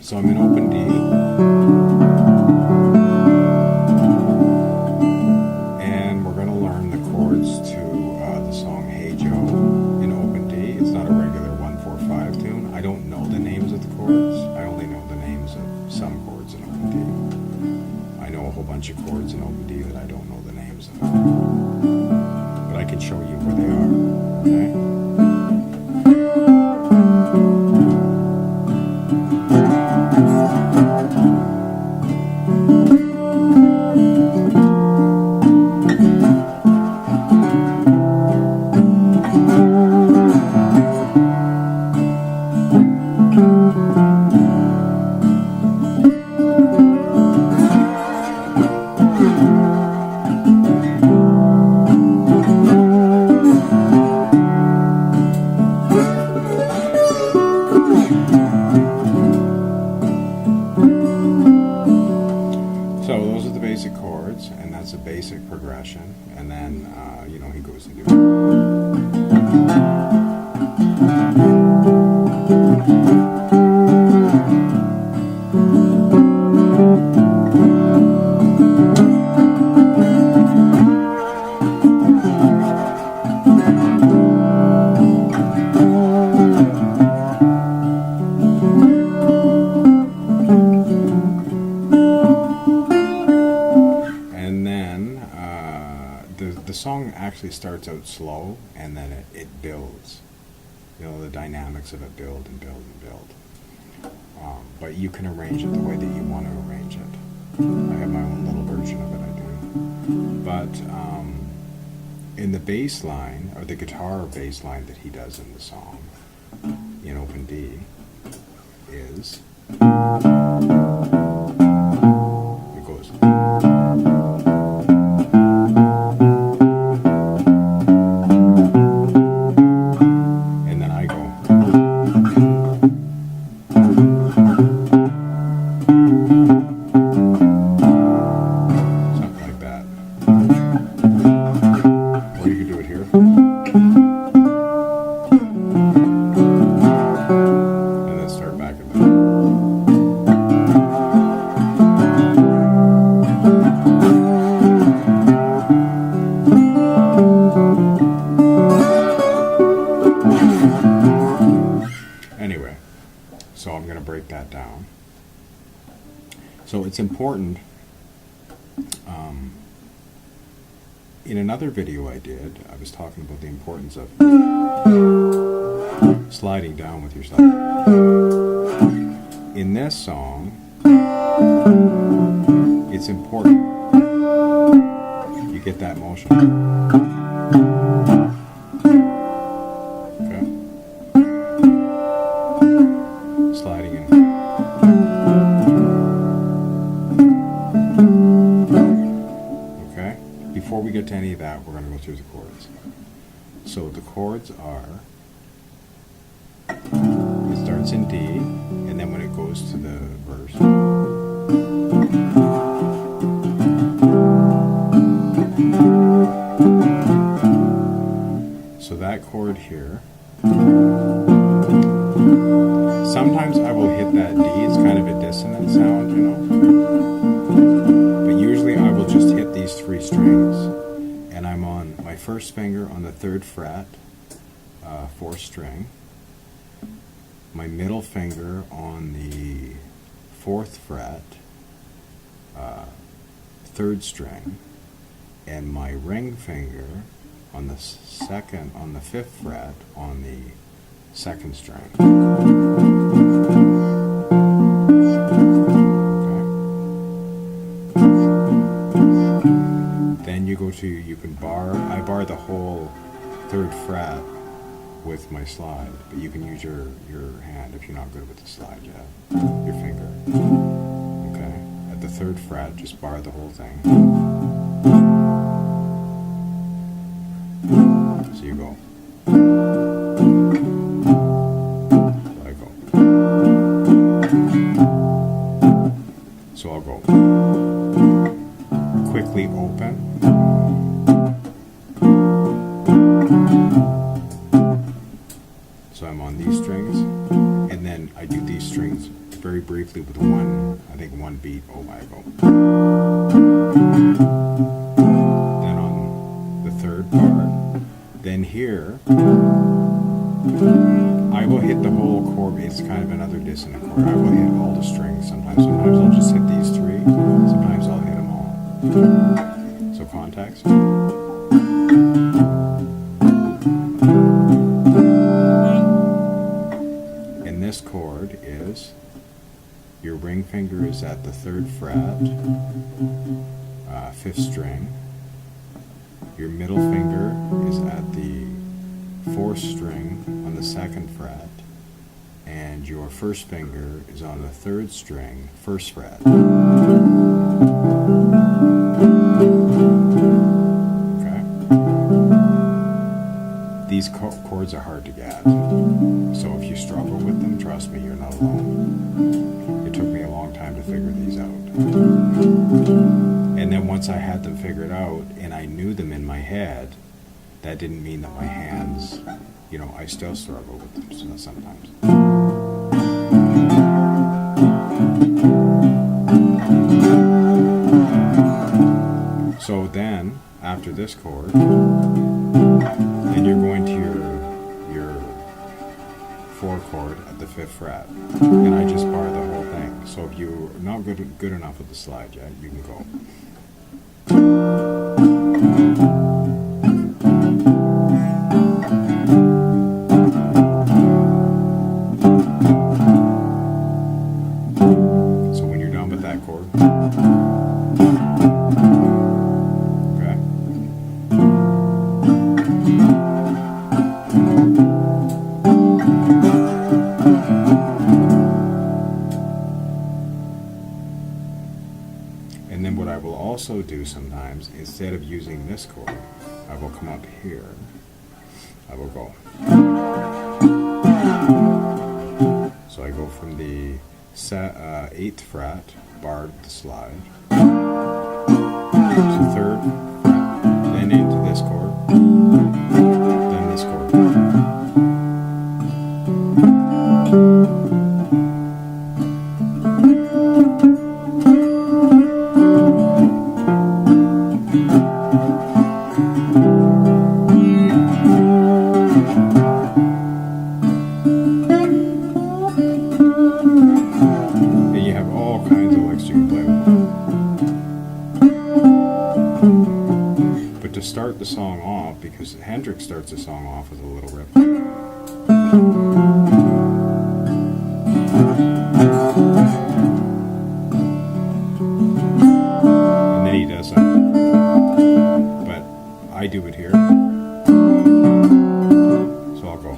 So I'm in open D, and we're going to learn the chords to the song Hey Joe in open D. It's not a regular 1-4-5 tune. I don't know the names of the chords. I only know the names of some chords in open D. I know a whole bunch of chords in open D that I don't know the names of. But I can show you where they are. Okay? So those are the basic chords, and that's a basic progression. And then, he goes into the song actually starts out slow, and then it builds. The dynamics of it build and build and build. But you can arrange it the way that you want to arrange it. I have my own little version of it, I do. But in the bass line, or the guitar bass line that he does in the song, in open D, is... it goes... Anyway, so I'm going to break that down. So it's important. In another video I did, I was talking about the importance of sliding down with your slide. In this song, it's important you get that motion. Okay? Sliding in. Okay? Before we get to any of that, we're going to go through the chords. So the chords are, it starts in D, and then when it goes to the verse, so that chord here, sometimes I will hit that D. It's kind of a dissonant sound, but usually I will just hit these three strings, and I'm on my first finger on the 3rd fret, 4th string, my middle finger on the 4th fret, 3rd string, and my ring finger on the 5th fret on the 2nd string. Okay. Then you go to, I bar the whole 3rd fret with my slide, but you can use your hand if you're not good with the slide yet, your finger. Okay, at the 3rd fret, just bar the whole thing. So you go. So I go. So I'll go. Quickly open. So I'm on these strings, and then I do these strings very briefly with one, I think one beat. Oh, I go. Then on the third part, then here, I will hit the whole chord. It's kind of another dissonant chord. I will hit all the strings sometimes. Sometimes I'll just hit these three. Sometimes I'll hit them all. So context. And this chord is, your ring finger is at the 3rd fret, 5th string. Your middle finger is at the 4th string on the 2nd fret, and your first finger is on the 3rd string, 1st fret. Okay? These chords are hard to get, so if you struggle with them, trust me, you're not alone. It took me a long time to figure these out. And then once I had them figured out and I knew them in my head, that didn't mean that my hands, you know, I still struggle with them sometimes. So then, after this chord, then you're going to your 4 chord at the 5th fret, and I just bar the whole thing. So if you're not good enough with the slide yet, you can go. So when you're done with that chord, okay. And then what I will also do sometimes, instead of using this chord, I will come up here. I will go. So I go from the 8th fret, barred the slide, to 3rd fret, then into this chord, then this chord. To start the song off, because Hendrix starts the song off with a little riff. And then he does something. But I do it here. So I'll go.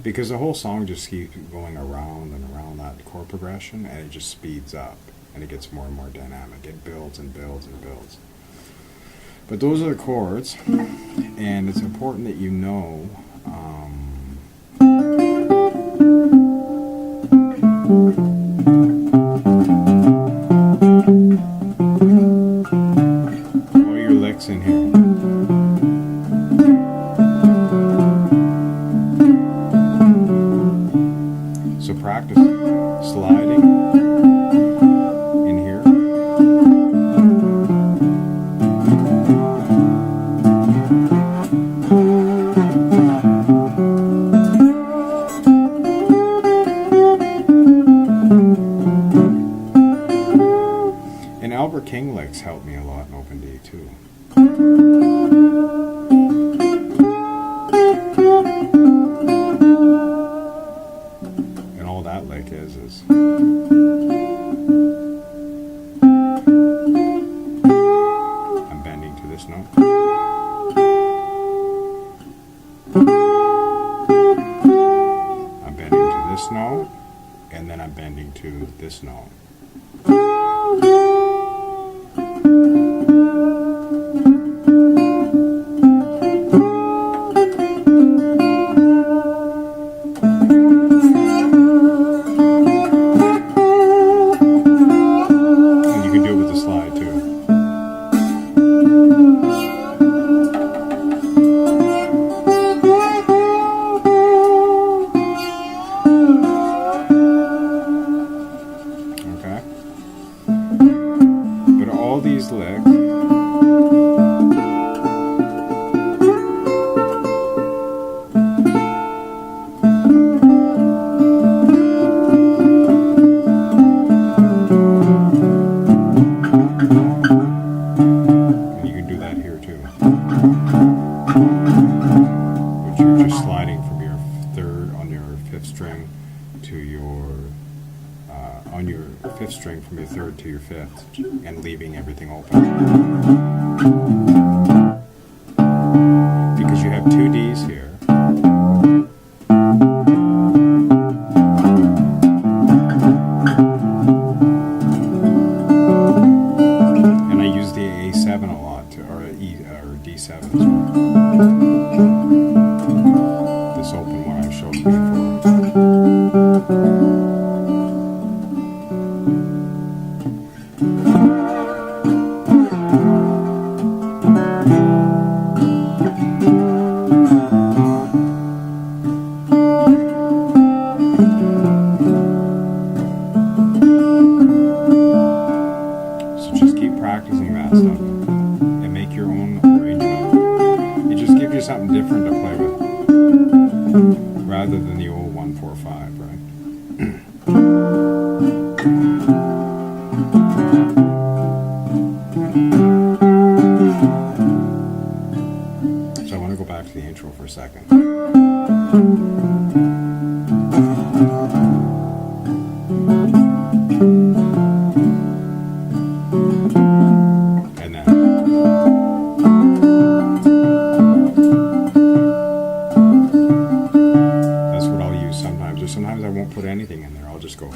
Because the whole song just keeps going around and around that chord progression, and it just speeds up, and it gets more and more dynamic. It builds and builds and builds. But those are the chords, and it's important that you know all your licks in here. So practice sliding in here. king licks help me a lot in open D too. And all that lick is I'm bending to this note. I'm bending to this note, and then I'm bending to this note. From your third to your fifth, and leaving everything open. Because you have two Ds here. And I use the A7 a lot, or D7 as well. This open one I've showed you before. Practicing that stuff and make your own arrangement. It just gives you something different to play with rather than the old 1-4-5, right? So I want to go back to the intro for a second. Sometimes I won't put anything in there, I'll just go.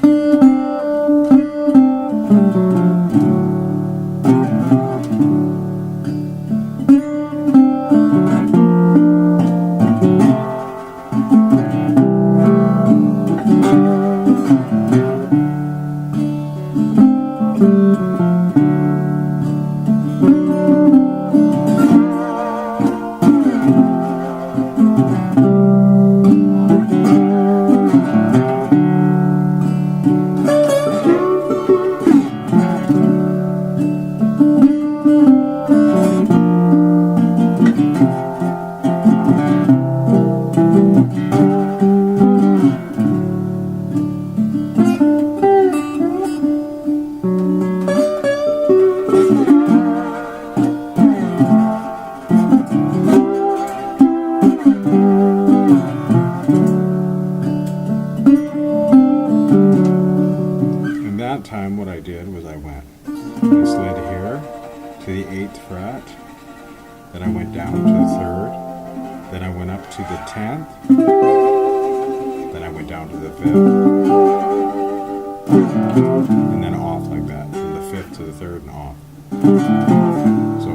Time what I did was I slid here to the 8th fret, then I went down to the 3rd, then I went up to the 10th, then I went down to the 5th, and then off like that, from the 5th to the 3rd and off. So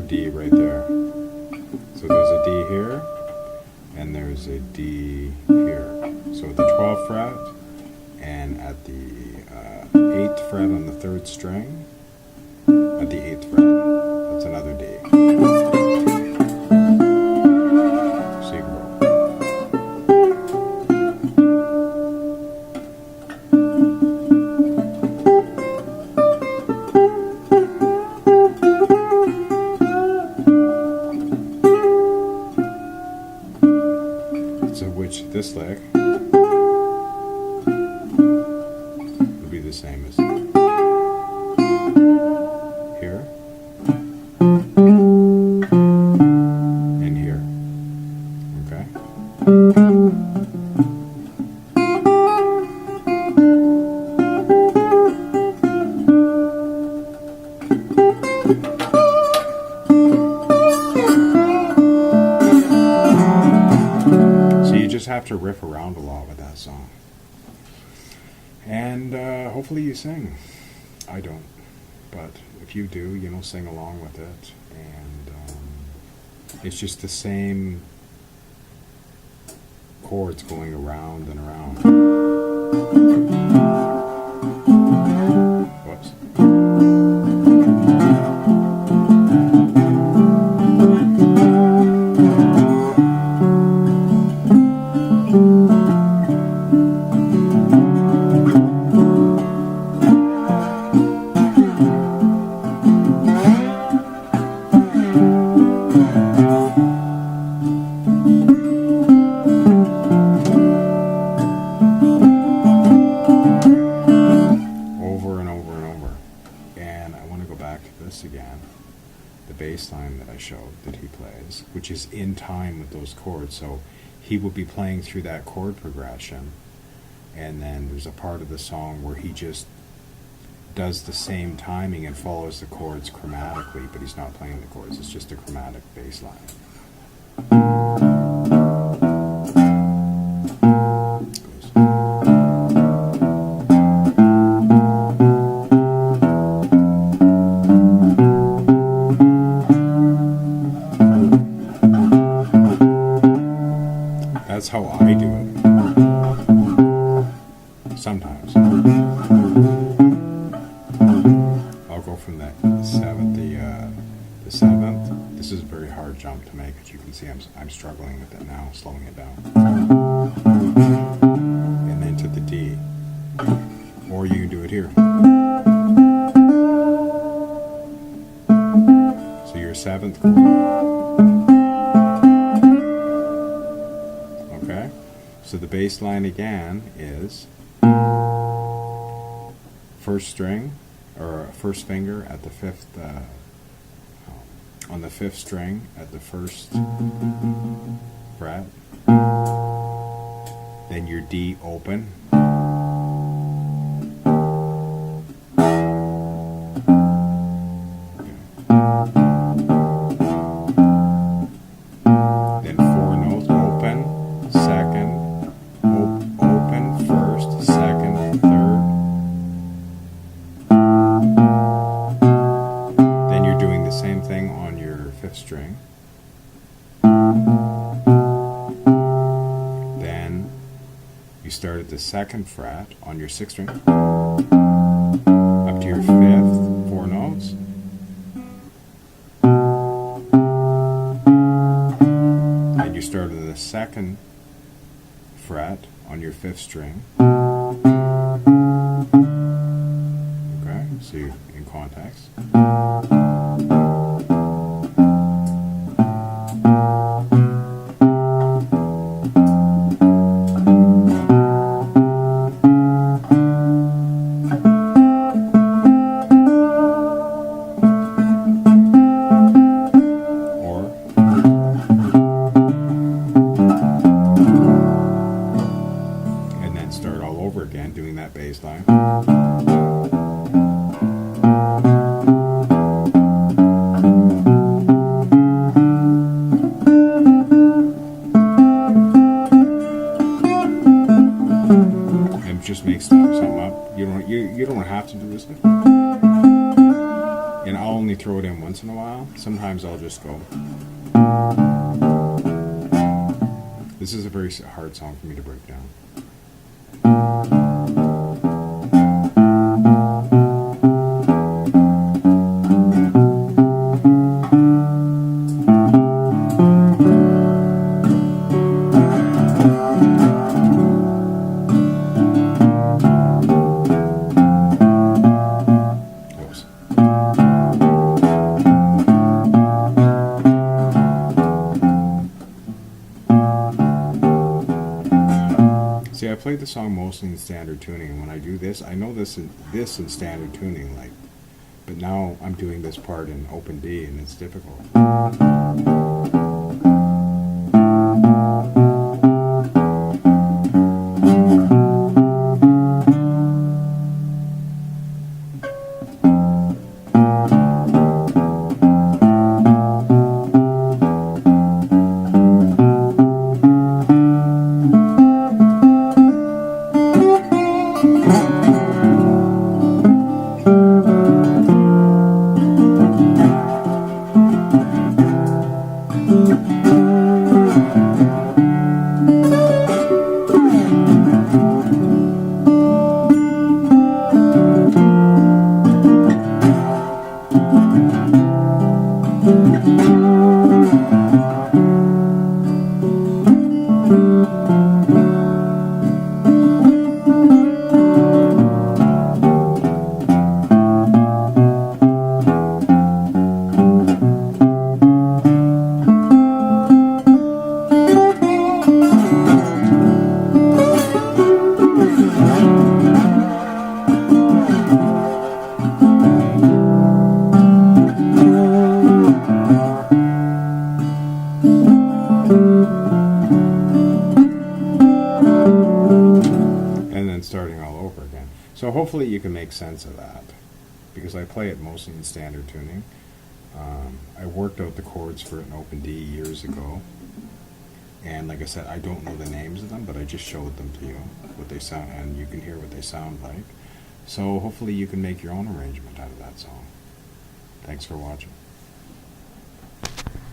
D right there. So there's a D here, and there's a D here. So at the 12th fret, and at the 8th fret on the 3rd string, at the 8th fret, that's another D. So you can go. of which this lick would be the same as here and here. Okay? Have to riff around a lot with that song, and hopefully you sing. I don't, but if you do, you know, sing along with it, and it's just the same chords going around and around. Whoops. Again, the bass line that I showed that he plays, which is in time with those chords, so he will be playing through that chord progression, and then there's a part of the song where he just does the same timing and follows the chords chromatically, but he's not playing the chords, it's just a chromatic bass line. That's how I do it. Sometimes I'll go from the seventh. The seventh. This is a very hard jump to make, as you can see. I'm struggling with it now, slowing it down, and then to the D. Or you can do it here. So your seventh chord. Okay, so the bass line again is first string, or first finger at the fifth, on the fifth string at the first fret, then your D open, then four notes open, second, open, first, second, third. Then you're doing the same thing on your fifth string. Then you start at the second fret on your sixth string, up to your fifth, four notes. And you start at the second fret on your fifth string. Okay, so you're in context. Doing that bass line. And just make something up. You don't have to do this. And I'll only throw it in once in a while. Sometimes I'll just go. This is a very hard song for me to break down. I played the song mostly in standard tuning, and when I do this, I know this in standard tuning, like, but now I'm doing this part in open D, and it's difficult. Starting all over again. So hopefully you can make sense of that, because I play it mostly in standard tuning. I worked out the chords for it in open D years ago, and like I said, I don't know the names of them, but I just showed them to you, what they sound, and you can hear what they sound like. So hopefully you can make your own arrangement out of that song. Thanks for watching.